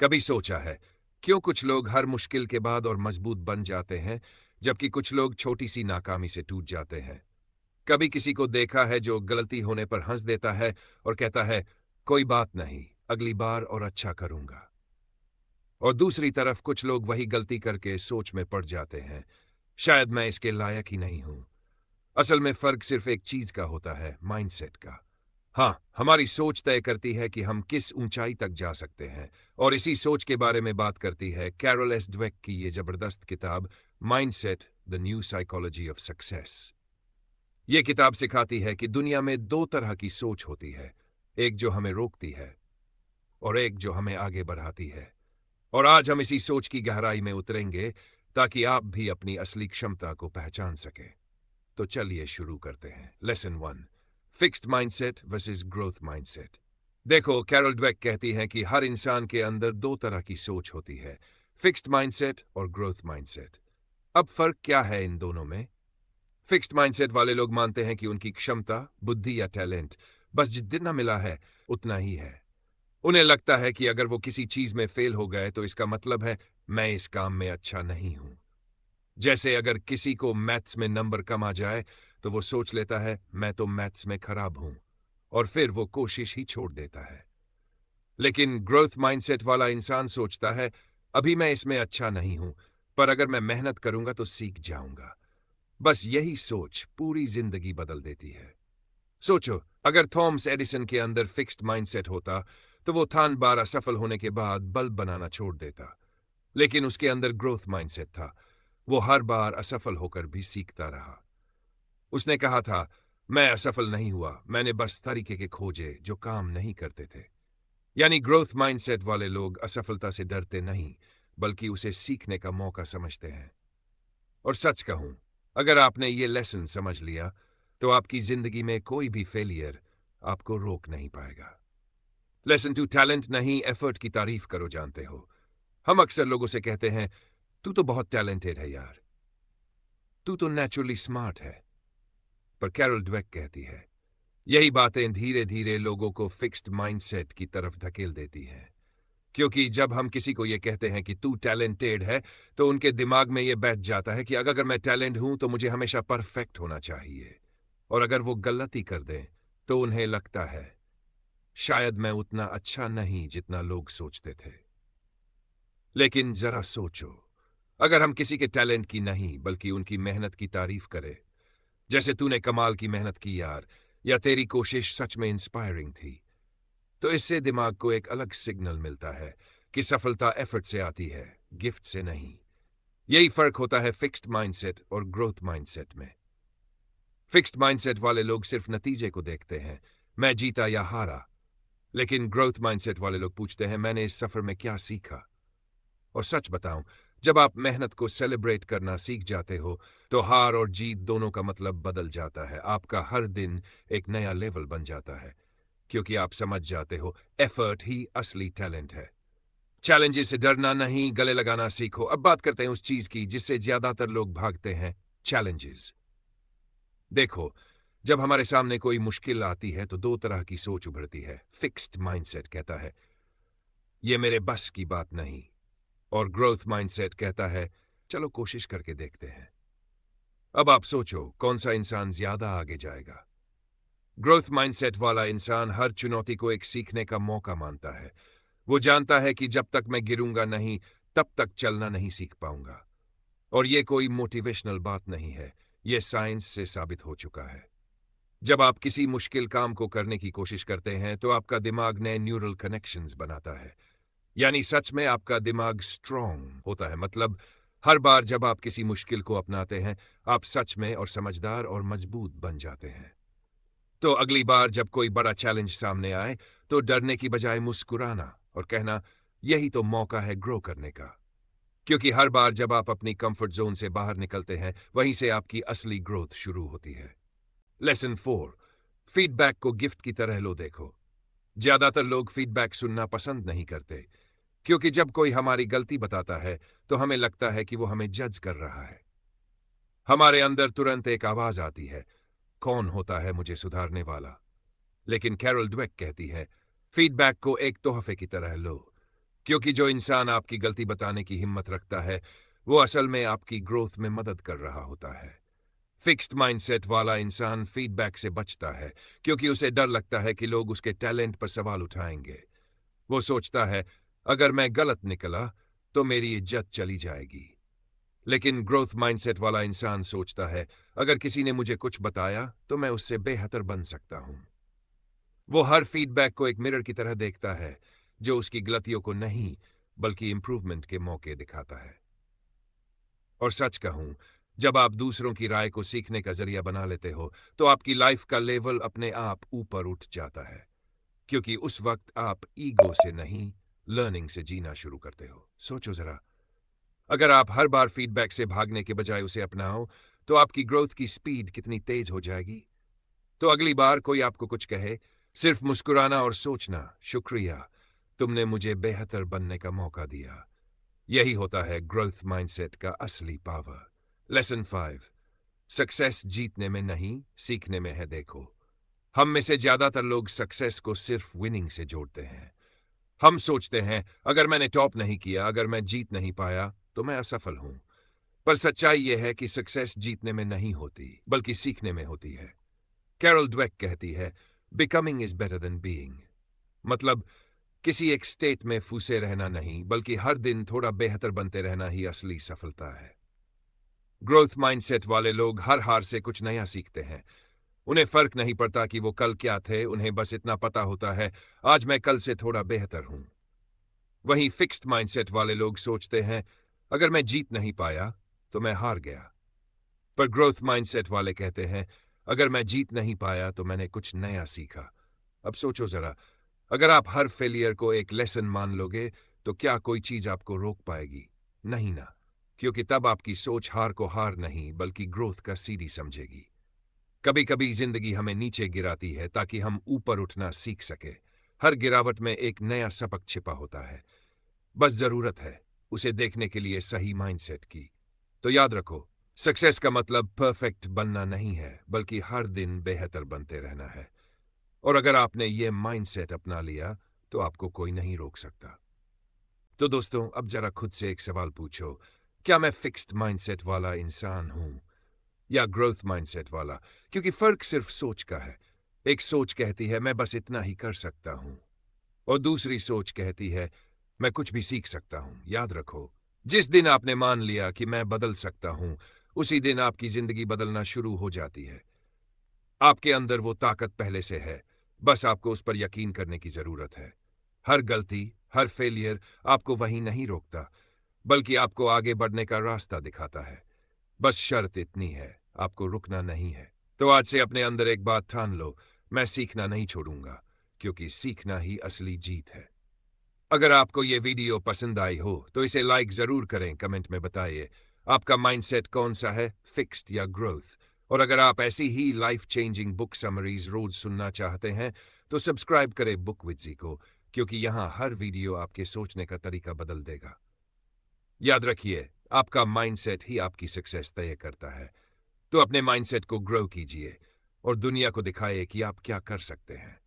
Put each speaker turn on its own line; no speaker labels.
कभी सोचा है क्यों कुछ लोग हर मुश्किल के बाद और मजबूत बन जाते हैं, जबकि कुछ लोग छोटी सी नाकामी से टूट जाते हैं? कभी किसी को देखा है जो गलती होने पर हंस देता है और कहता है, कोई बात नहीं, अगली बार और अच्छा करूंगा। और दूसरी तरफ कुछ लोग वही गलती करके सोच में पड़ जाते हैं, शायद मैं इसके लायक ही नहीं हूं। असल में फर्क सिर्फ एक चीज का होता है, माइंडसेट का। हाँ, हमारी सोच तय करती है कि हम किस ऊंचाई तक जा सकते हैं। और इसी सोच के बारे में बात करती है कैरोल एस ड्वेक की ये जबरदस्त किताब, mindset the new psychology of success. ये किताब सिखाती है कि दुनिया में दो तरह की सोच होती है, एक जो हमें रोकती है और एक जो हमें आगे बढ़ाती है। और आज हम इसी सोच की गहराई में उतरेंगे ताकि आप भी अपनी असली क्षमता को पहचान सके। तो चलिए शुरू करते हैं। Lesson 1, fixed mindset versus growth mindset. देखो, कैरोल ड्वेक कहती हैं कि हर इंसान के अंदर दो तरह की सोच होती है, फिक्स्ड माइंडसेट और ग्रोथ माइंडसेट। अब फर्क क्या है इन दोनों में? फिक्स्ड माइंडसेट वाले लोग मानते हैं कि उनकी क्षमता, बुद्धि या टैलेंट बस जितना मिला है उतना ही है। उन्हें लगता है कि अगर वो किसी चीज में फेल हो गए तो इसका मतलब है मैं इस काम में अच्छा नहीं हूं। जैसे अगर किसी को मैथ्स में नंबर कम आ जाए तो वो सोच लेता है मैं तो मैथ्स में खराब हूं, और फिर वो कोशिश ही छोड़ देता है। लेकिन ग्रोथ माइंडसेट वाला इंसान सोचता है अभी मैं इसमें अच्छा नहीं हूं, पर अगर मैं मेहनत करूंगा तो सीख जाऊंगा। बस यही सोच पूरी जिंदगी बदल देती है। सोचो, अगर थॉमस एडिसन के अंदर फिक्स्ड माइंडसेट होता तो वो थान बार असफल होने के बाद बल्ब बनाना छोड़ देता। लेकिन उसके अंदर ग्रोथ माइंडसेट था, वो हर बार असफल होकर भी सीखता रहा। उसने कहा था, मैं असफल नहीं हुआ, मैंने बस तरीके के खोजे जो काम नहीं करते थे। यानी ग्रोथ माइंडसेट वाले लोग असफलता से डरते नहीं, बल्कि उसे सीखने का मौका समझते हैं। और सच कहूं, अगर आपने ये लेसन समझ लिया तो आपकी जिंदगी में कोई भी फेलियर आपको रोक नहीं पाएगा। लेसन 2, टैलेंट नहीं एफर्ट की तारीफ करो। जानते हो, हम अक्सर लोगों से कहते हैं तू तो बहुत टैलेंटेड है यार, तू तो नेचुरली स्मार्ट है। पर कैरोल ड्वेक कहती है यही बातें धीरे धीरे लोगों को फिक्स्ड माइंडसेट की तरफ धकेल देती हैं। क्योंकि जब हम किसी को यह कहते हैं कि तू टैलेंटेड है, तो उनके दिमाग में यह बैठ जाता है कि अगर मैं टैलेंट हूं तो मुझे हमेशा परफेक्ट होना चाहिए। और अगर वो गलती कर दें तो उन्हें लगता है शायद मैं उतना अच्छा नहीं जितना लोग सोचते थे। लेकिन जरा सोचो, अगर हम किसी के टैलेंट की नहीं बल्कि उनकी मेहनत की तारीफ करें, जैसे तूने कमाल की मेहनत की यार, या तेरी कोशिश सच में इंस्पायरिंग थी, तो इससे दिमाग को एक अलग सिग्नल मिलता है कि सफलता एफर्ट से आती है, गिफ्ट से नहीं। यही फर्क होता है फिक्स्ड माइंडसेट और ग्रोथ माइंडसेट में। फिक्स्ड माइंडसेट वाले लोग सिर्फ नतीजे को देखते हैं, मैं जीता या हारा। लेकिन ग्रोथ माइंडसेट वाले लोग पूछते हैं मैंने इस सफर में क्या सीखा। और सच बताऊं, जब आप मेहनत को सेलिब्रेट करना सीख जाते हो तो हार और जीत दोनों का मतलब बदल जाता है। आपका हर दिन एक नया लेवल बन जाता है, क्योंकि आप समझ जाते हो एफर्ट ही असली टैलेंट है। चैलेंजेस से डरना नहीं, गले लगाना सीखो। अब बात करते हैं उस चीज की जिससे ज्यादातर लोग भागते हैं, चैलेंजेस। देखो, जब हमारे सामने कोई मुश्किल आती है तो दो तरह की सोच उभरती है। फिक्स्ड माइंडसेट कहता है ये मेरे बस की बात नहीं, और ग्रोथ माइंडसेट कहता है चलो कोशिश करके देखते हैं। अब आप सोचो कौन सा इंसान ज्यादा आगे जाएगा। ग्रोथ माइंडसेट वाला इंसान हर चुनौती को एक सीखने का मौका मानता है। वो जानता है कि जब तक मैं गिरूंगा नहीं, तब तक चलना नहीं सीख पाऊंगा। और ये कोई मोटिवेशनल बात नहीं है, ये साइंस से साबित हो चुका है। जब आप किसी मुश्किल काम को करने की कोशिश करते हैं तो आपका दिमाग नए न्यूरल कनेक्शंस बनाता है। यानी सच में आपका दिमाग स्ट्रांग होता है। मतलब हर बार जब आप किसी मुश्किल को अपनाते हैं, आप सच में और समझदार और मजबूत बन जाते हैं। तो अगली बार जब कोई बड़ा चैलेंज सामने आए तो डरने की बजाय मुस्कुराना और कहना यही तो मौका है ग्रो करने का। क्योंकि हर बार जब आप अपनी कंफर्ट जोन से बाहर निकलते हैं, वहीं से आपकी असली ग्रोथ शुरू होती है। लेसन 4, फीडबैक को गिफ्ट की तरह लो। देखो, ज्यादातर लोग फीडबैक सुनना पसंद नहीं करते, क्योंकि जब कोई हमारी गलती बताता है तो हमें लगता है कि वो हमें जज कर रहा है। हमारे अंदर तुरंत एक आवाज आती है, कौन होता है मुझे सुधारने वाला। लेकिन कैरोल ड्वेक कहती है फीडबैक को एक तोहफे की तरह लो। क्योंकि जो इंसान आपकी गलती बताने की हिम्मत रखता है, वो असल में आपकी ग्रोथ में मदद कर रहा होता है। फिक्स्ड माइंडसेट वाला इंसान फीडबैक से बचता है, क्योंकि उसे डर लगता है कि लोग उसके टैलेंट पर सवाल उठाएंगे। वो सोचता है, अगर मैं गलत निकला, तो मेरी इज्जत चली जाएगी। लेकिन ग्रोथ माइंडसेट वाला इंसान सोचता है, अगर किसी ने मुझे कुछ बताया, तो मैं उससे बेहतर बन सकता हूं। वो हर फीडबैक को एक मिरर की तरह देखता है, जो उसकी गलतियों को नहीं, बल्कि इंप्रूवमेंट के मौके दिखाता है। और सच कहूं, जब आप दूसरों की राय को सीखने का जरिया बना लेते हो, तो आपकी लाइफ का लेवल अपने आप ऊपर उठ जाता है, क्योंकि उस वक्त आप ईगो से नहीं, लर्निंग से जीना शुरू करते हो। सोचो जरा, अगर आप हर बार फीडबैक से भागने के बजाय उसे अपनाओ, तो आपकी ग्रोथ की स्पीड कितनी तेज हो जाएगी। तो अगली बार कोई आपको कुछ कहे, सिर्फ मुस्कुराना और सोचना, शुक्रिया, तुमने मुझे बेहतर बनने का मौका दिया। यही होता है ग्रोथ माइंडसेट का असली पावर। लेसन 5। सक्सेस जीतने में नहीं, सीखने में है। देखो, हम में से ज्यादातर लोग सक्सेस को सिर्फ विनिंग से जोड़ते हैं। हम सोचते हैं, अगर मैंने टॉप नहीं किया, अगर मैं जीत नहीं पाया, तो मैं असफल हूं। पर सच्चाई यह है कि सक्सेस जीतने में नहीं होती, बल्कि सीखने में होती है। कैरल ड्वेक कहती है, becoming is better than being. मतलब, किसी एक स्टेट में फंसे रहना नहीं, बल्कि हर दिन थोड़ा बेहतर बनते रहना ही असली सफलता है। ग्रोथ माइंडसेट वाले लोग हर हार से कुछ नया सीखते हैं। उन्हें फर्क नहीं पड़ता कि वो कल क्या थे, उन्हें बस इतना पता होता है, आज मैं कल से थोड़ा बेहतर हूं। वहीं फिक्स्ड माइंडसेट वाले लोग सोचते हैं, अगर मैं जीत नहीं पाया, तो मैं हार गया। पर ग्रोथ माइंडसेट वाले कहते हैं, अगर मैं जीत नहीं पाया, तो मैंने कुछ नया सीखा। अब सोचो जरा, अगर आप हर फेलियर को एक लेसन मान लोगे, तो क्या कोई चीज आपको रोक पाएगी? नहीं ना, क्योंकि तब आपकी सोच हार को हार नहीं, बल्कि ग्रोथ का सीढ़ी समझेगी। कभी कभी जिंदगी हमें नीचे गिराती है ताकि हम ऊपर उठना सीख सके। हर गिरावट में एक नया सबक छिपा होता है। बस जरूरत है उसे देखने के लिए सही माइंडसेट की। तो याद रखो, सक्सेस का मतलब परफेक्ट बनना नहीं है, बल्कि हर दिन बेहतर बनते रहना है। और अगर आपने ये माइंडसेट अपना लिया, तो आपको कोई नहीं रोक सकता। तो दोस्तों, अब जरा खुद से एक सवाल पूछो, क्या मैं फिक्स्ड माइंडसेट वाला इंसान हूं या ग्रोथ माइंडसेट वाला? क्योंकि फर्क सिर्फ सोच का है। एक सोच कहती है, मैं बस इतना ही कर सकता हूं, और दूसरी सोच कहती है, मैं कुछ भी सीख सकता हूं। याद रखो, जिस दिन आपने मान लिया कि मैं बदल सकता हूं, उसी दिन आपकी जिंदगी बदलना शुरू हो जाती है। आपके अंदर वो ताकत पहले से है, बस आपको उस पर यकीन करने की जरूरत है। हर गलती, हर फेलियर आपको वहीं नहीं रोकता, बल्कि आपको आगे बढ़ने का रास्ता दिखाता है। बस शर्त इतनी है, आपको रुकना नहीं है। तो आज से अपने अंदर एक बात ठान लो, मैं सीखना नहीं छोड़ूंगा, क्योंकि सीखना ही असली जीत है। अगर आपको ये वीडियो पसंद आई हो, तो इसे लाइक जरूर करें। कमेंट में बताइए, आपका माइंडसेट कौन सा है, फिक्स्ड या ग्रोथ? और अगर आप ऐसी ही लाइफ चेंजिंग बुक समरीज रोज सुनना चाहते हैं, तो सब्सक्राइब करें बुक विद जी को, क्योंकि यहाँ हर वीडियो आपके सोचने का तरीका बदल देगा। याद रखिए, आपका माइंडसेट ही आपकी सक्सेस तय करता है। तो अपने माइंडसेट को ग्रो कीजिए और दुनिया को दिखाइए कि आप क्या कर सकते हैं।